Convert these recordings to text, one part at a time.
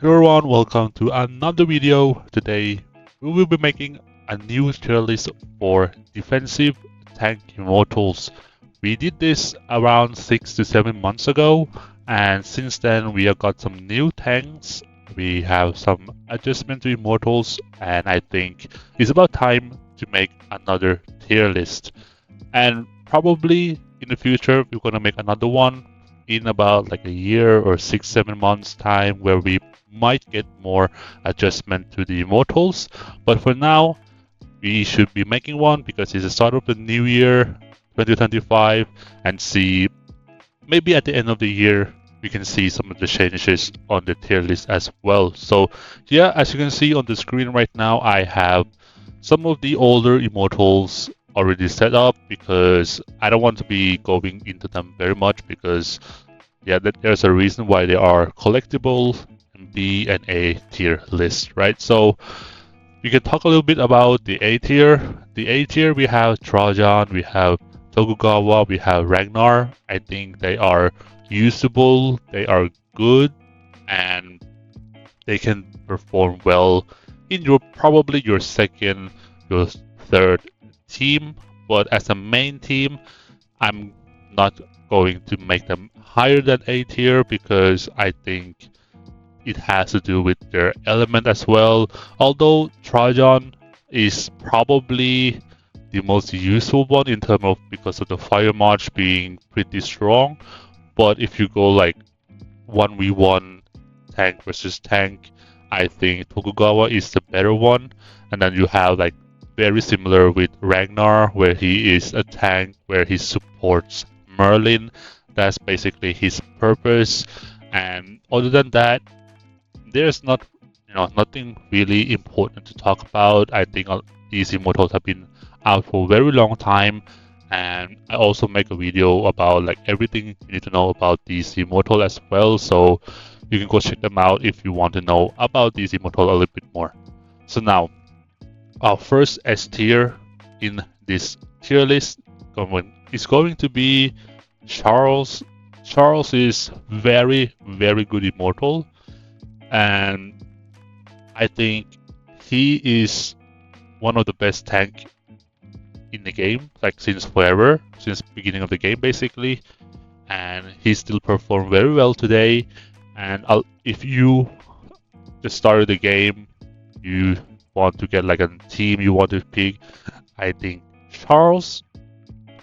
Hello everyone, welcome to another video. Today we will be making a new tier list for defensive tank immortals. We did this around 6 to 7 months ago, and since then we have got some new tanks. We have some adjustment to immortals, and I think it's about time to make another tier list. And probably in the future we're gonna make another one in about like a year or 6 7 months time where we might get more adjustment to the immortals. But for now we should be making one because it's the start of the new year 2025, and see maybe at the end of the year we can see some of the changes on the tier list as well. So yeah, as you can see on the screen right now, I have some of the older immortals already set up because I don't want to be going into them very much because yeah, there's a reason why they are collectible and B and A tier list, right? So we can talk a little bit about the A tier. The A tier, we have Trajan, we have Tokugawa, we have Ragnar. I think they are usable, they are good, and they can perform well in your probably your second, your third team. But as a main team, I'm not going to make them higher than A tier because I think it has to do with their element as well. Although Trajan is probably the most useful one in terms of because of the fire march being pretty strong. But if you go like 1v1 tank versus tank, I think Tokugawa is the better one. And then you have like very similar with Ragnar, where he is a tank where he supports Merlin. That's basically his purpose. And other than that, there's nothing really important to talk about. I think these immortals have been out for a very long time, and I also make a video about like everything you need to know about these immortal as well. So you can go check them out if you want to know about these immortal a little bit more. So now, our first S tier in this tier list is going to be Charles. Charles is very, very good immortal, and I think he is one of the best tank in the game, like since forever, since beginning of the game basically, and he still performed very well today. And if you just started the game, you want to get like a team you want to pick, I think Charles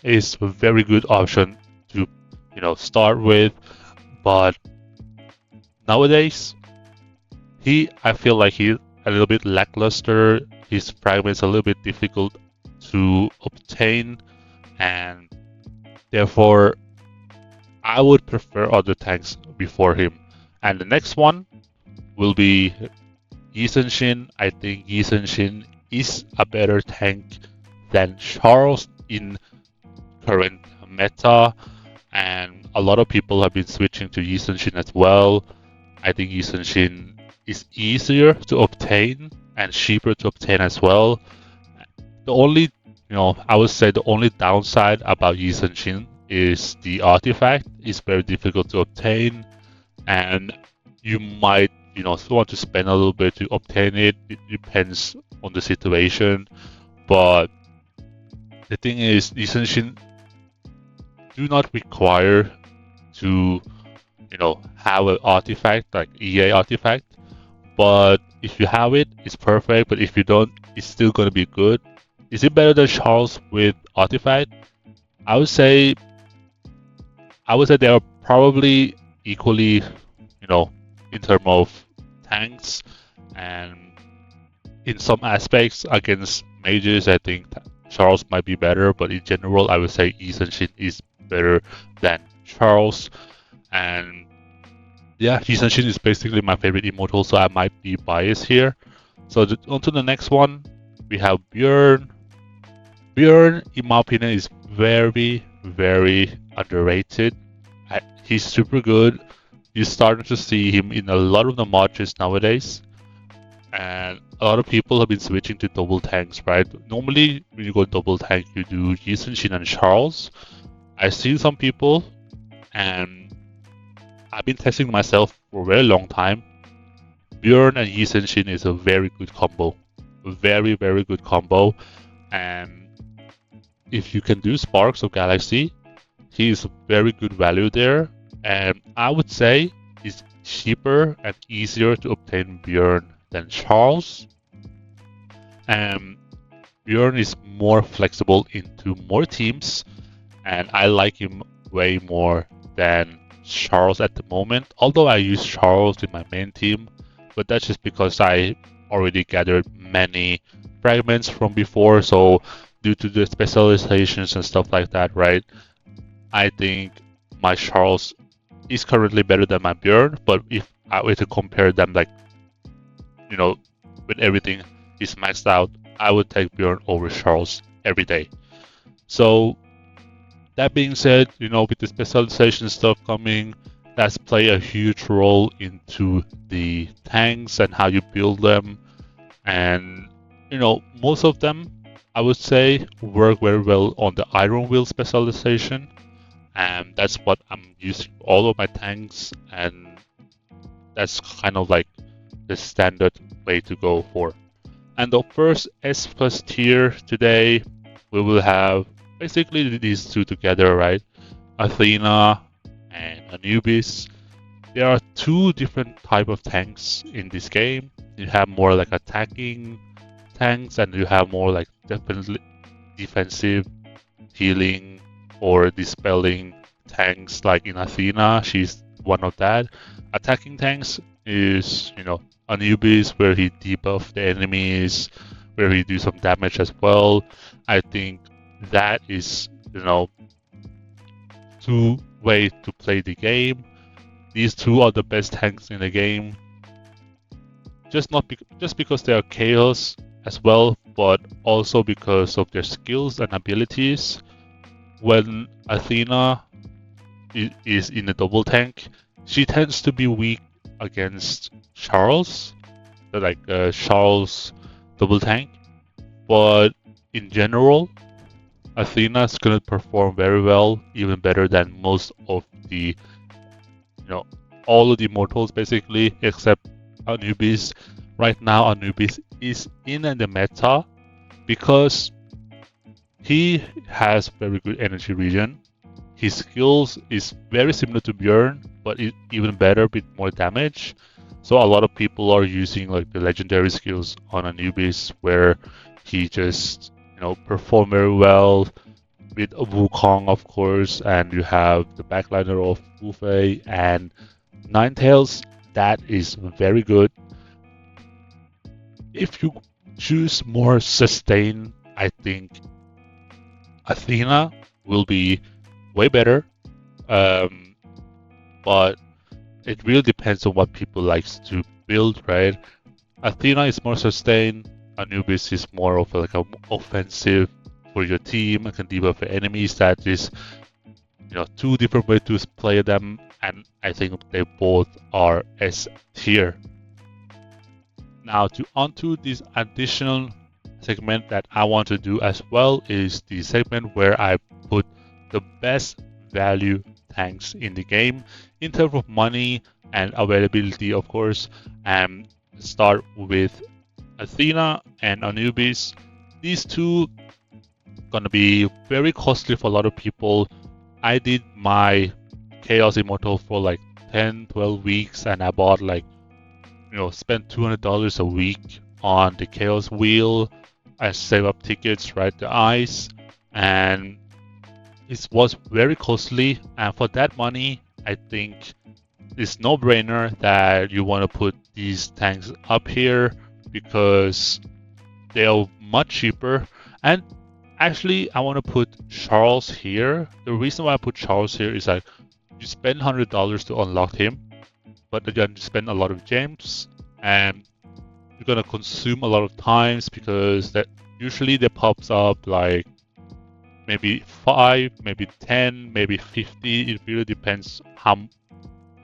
is a very good option to start with. But nowadays I feel like he's a little bit lackluster. His fragments are a little bit difficult to obtain, and therefore I would prefer other tanks before him. And the next one will be Shin. I think Shin is a better tank than Charles in current meta, and a lot of people have been switching to Shin as well. I think Shin is easier to obtain and cheaper to obtain as well. The only, I would say the only downside about Shin is the artifact is very difficult to obtain, and you might, want to spend a little bit to obtain it. It depends on the situation, but the thing is, Shin do not require to, have an artifact like EA artifact. But if you have it, it's perfect. But if you don't, it's still gonna be good. Is it better than Charles with artifact? I would say they are probably equally, in terms of tanks, and in some aspects against mages, I think Charles might be better. But in general, I would say Shin is better than Charles. And yeah, Shin is basically my favorite immortal, so I might be biased here. So on to the next one, we have Bjorn. Bjorn, in my opinion, is very, very underrated. He's super good. You're starting to see him in a lot of the matches nowadays, and a lot of people have been switching to double tanks, right? Normally, when you go double tank, you do Shin and Charles. I've seen some people, and I've been testing myself for a very long time. Bjorn and Yi Senshin is a very good combo. A very, very good combo. And if you can do Sparks of Galaxy, he is a very good value there. And I would say it's cheaper and easier to obtain Bjorn than Charles. And Bjorn is more flexible into more teams, and I like him way more than Charles at the moment. Although I use Charles in my main team, but that's just because I already gathered many fragments from before, so due to the specializations and stuff like that, right? I think my Charles is currently better than my Bjorn, but if I were to compare them, like, you know, when everything is maxed out, I would take Bjorn over Charles every day. So that being said, with the specialization stuff coming, that's play a huge role into the tanks and how you build them. And, most of them, I would say, work very well on the Iron Wheel specialization. And that's what I'm using all of my tanks, and that's kind of like the standard way to go for. And the first S plus tier today, we will have basically these two together, right? Athena and Anubis. There are two different type of tanks in this game. You have more like attacking tanks, and you have more like definitely defensive, healing, or dispelling tanks. Like in Athena, she's one of that. Attacking tanks is, Anubis, where he debuff the enemies, where he do some damage as well. I think that is, two way to play the game. These two are the best tanks in the game. Just because they are chaos as well, but also because of their skills and abilities. When Athena is in a double tank, she tends to be weak against Charles, Charles double tank. But in general, Athena's gonna perform very well, even better than most of the, all of the Immortals basically, except Anubis. Right now, Anubis is in the meta because he has very good energy regen. His skills is very similar to Bjorn, but even better with more damage. So a lot of people are using like the legendary skills on Anubis, where he just perform very well with Wukong, of course, and you have the backliner of Wu Fei and Ninetales. That is very good. If you choose more sustain, I think Athena will be way better. But it really depends on what people likes to build, right? Athena is more sustain. Anubis is more of like an offensive for your team and can debuff enemies. That is, two different ways to play them, and I think they both are S tier. Now, onto this additional segment that I want to do as well is the segment where I put the best value tanks in the game in terms of money and availability, of course. And start with Athena and Anubis. These two gonna be very costly for a lot of people. I did my Chaos Immortal for like 10-12 weeks, and I bought spent $200 a week on the Chaos Wheel. I save up tickets, right? The ice, and it was very costly. And for that money, I think it's no-brainer that you want to put these tanks up here because they are much cheaper. And actually, I want to put Charles here. The reason why I put Charles here is that you spend $100 to unlock him, but then you spend a lot of gems, and you're gonna consume a lot of times because that usually they pops up like maybe 5, maybe 10, maybe 50. It really depends how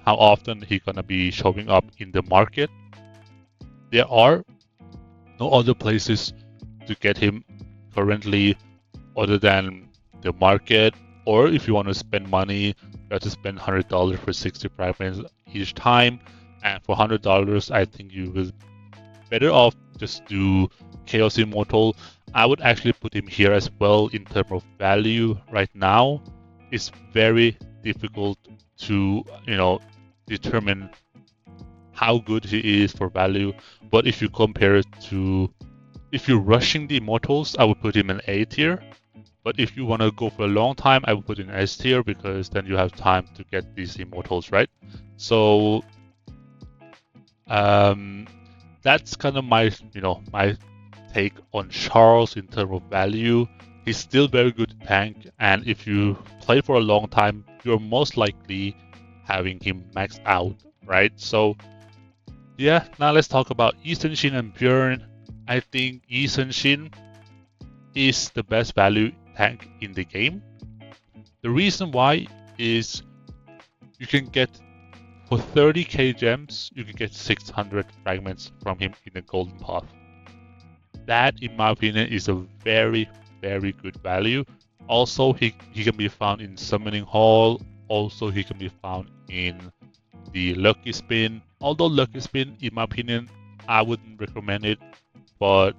often he's gonna be showing up in the market. There are no other places to get him currently other than the market, or if you want to spend money, you have to spend $100 for 60 fragments each time. And for $100, I think you will better off just do Chaos Immortal. I would actually put him here as well in terms of value right now. It's very difficult to, determine how good he is for value. But if you compare it to, if you're rushing the Immortals, I would put him in A tier. But if you want to go for a long time, I would put in S tier because then you have time to get these Immortals, right? So that's kind of my, my take on Charles in terms of value. He's still very good tank, and if you play for a long time, you're most likely having him maxed out, right? So yeah, now let's talk about Yi Sun-shin and Bjorn. I think Yi Sun-shin is the best value tank in the game. The reason why is you can get, for 30k gems, you can get 600 fragments from him in the golden path. That, in my opinion, is a very, very good value. Also, he can be found in Summoning Hall. Also, he can be found in the Lucky Spin. Although Lucky Spin, in my opinion, I wouldn't recommend it. But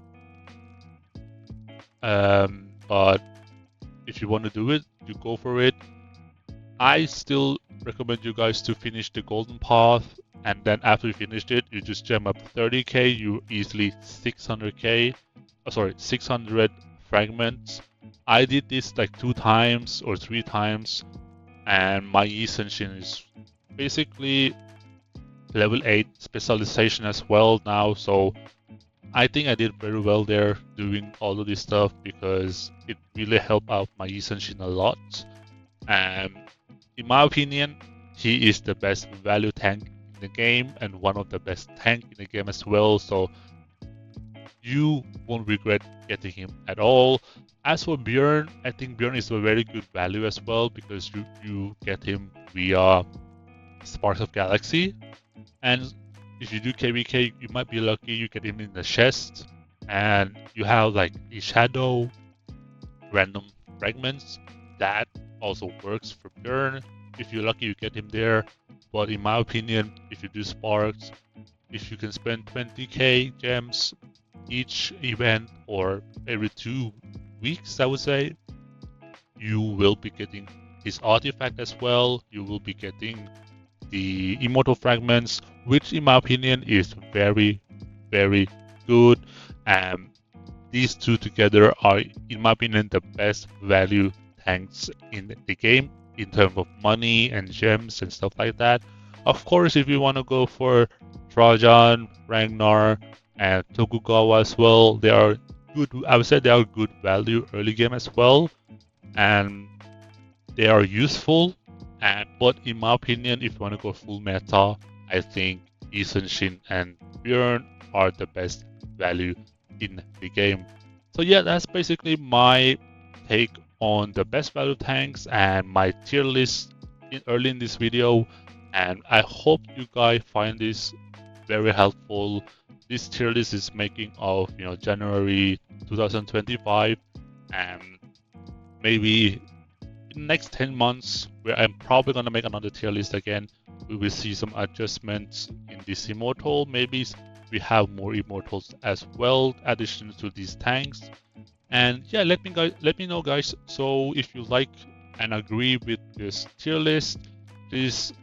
if you want to do it, you go for it. I still recommend you guys to finish the golden path, and then after you finished it, you just gem up 30k, you easily 600k, 600 fragments. I did this like 2 times or 3 times, and my Yi Sun-shin is basically level 8 specialization as well now, so I think I did very well there doing all of this stuff because it really helped out my Yi Sun-shin a lot. And in my opinion, he is the best value tank in the game and one of the best tank in the game as well. So you won't regret getting him at all. As for Bjorn, I think Bjorn is a very good value as well because you get him via Sparks of Galaxy. And if you do KVK, you might be lucky you get him in the chest. And you have like a shadow, random fragments. That also works for Bjorn. If you're lucky, you get him there. But in my opinion, if you do Sparks, if you can spend 20k gems each event or every 2 weeks, I would say, you will be getting his artifact as well. You will be getting the Immortal fragments, which in my opinion is very, very good. And these two together are, in my opinion, the best value tanks in the game in terms of money and gems and stuff like that. Of course, if you want to go for Trajan, Ragnar, and Tokugawa as well, they are good. I would say they are good value early game as well, and they are useful. But in my opinion, if you want to go full meta, I think Yi Sun-shin and Bjorn are the best value in the game. So yeah, that's basically my take on the best value tanks and my tier list early in this video. And I hope you guys find this very helpful. This tier list is making of January 2025, and maybe in the next 10 months, where I'm probably gonna make another tier list again, we will see some adjustments in this Immortal. Maybe we have more Immortals as well, addition to these tanks. And yeah, let me know, guys. So if you like and agree with this tier list, please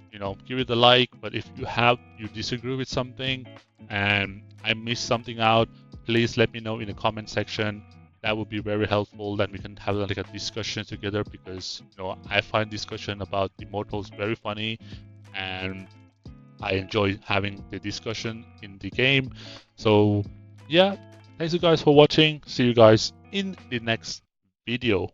give it a like. But if you disagree with something and I missed something out, please let me know in the comment section. That would be very helpful. Then we can have like a discussion together, because I find discussion about Immortals very funny, and I enjoy having the discussion in the game. So yeah, thanks you guys for watching. See you guys in the next video.